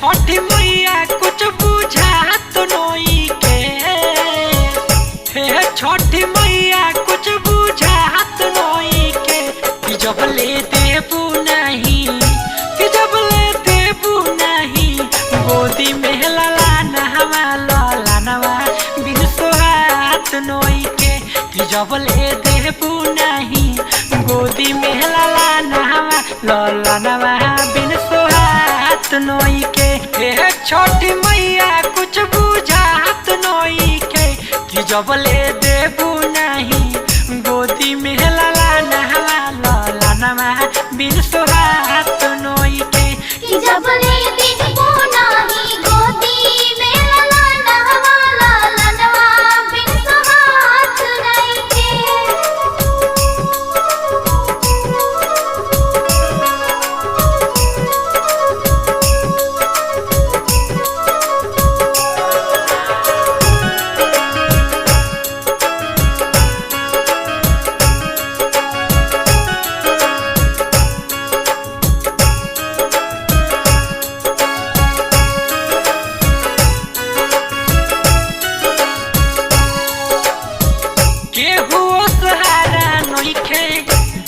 छठी मैया कुछ बुझात नोई के। हे छठी मैया कुछ बुझात नोई के। कि जब ले देबू नहीं, कि जब ले देबू नहीं, गोदी में लालानवा बिन सोहात नोई के। कि जब ले देबू नहीं, गोदी में लालानवा बिन सोहात नोई के। हे छोटी मैया कुछ बुझात नोई के। कि जब ले देबू नहीं, गोदी में लालानवा बिन सोहात नोई के। कि जब ले देबू नहीं, गोदी में लालानवा बिन सोहात नोई के।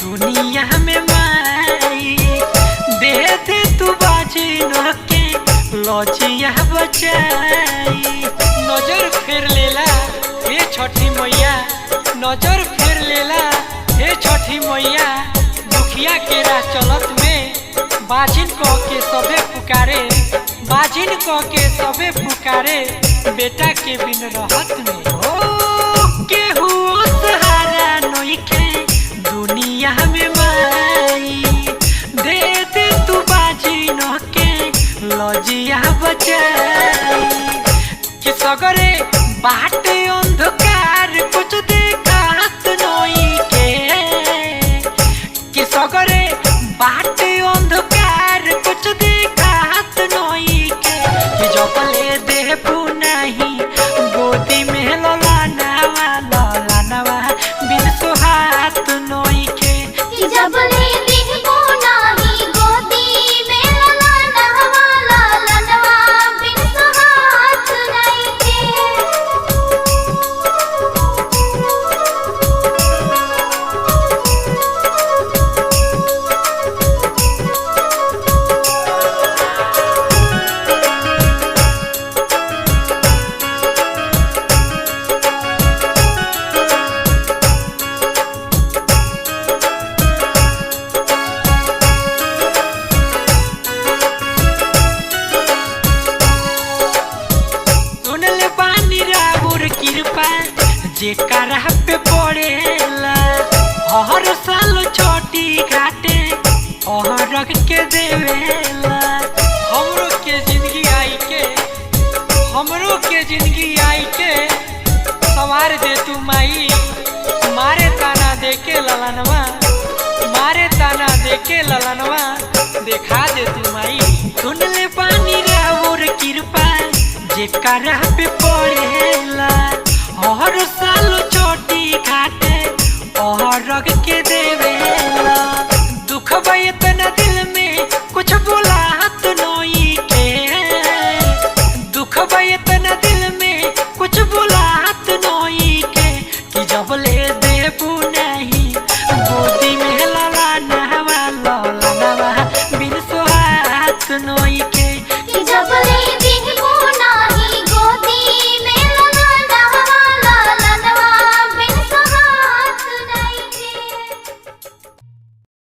दुनिया में माई दे दे तू बाजी न के लजिया बचाई। नजर फेर लेला हे छठी मैया, नजर फेर लेला हे छठी मैया। दुखिया के राह चलत में बाजिन कह के सबे पुकारे, बाजिन कह के सबे पुकारे। बेटा के बिन रहत में हो केहू सहारा नइखे दुनिया में माई। दे दे तू बाजी न के लजिया बचाई। कि सगरे बाटे अंधकार कुछ देखात नई के। कि सगरे बाटे अंधकार कुछ देखात नई के। कि जब ले देबू नहीं, गोदी में लालानवा बिन सोहात नई के। कि जब ले देबू नहीं, गोदी में लालानवा बिन सोहात नई के। जेकरा पे पड़ेला हर साल छोटी घाटे रख के देवेला। हमरो के जिंदगी आई के, हमरो के जिंदगी आई के सवार दे तू माई। मारे ताना दे के ललनवा, मारे ताना दे के ललनवा देखा दे तू माई। सुन ले पानी राउर कृपा जेकरा पे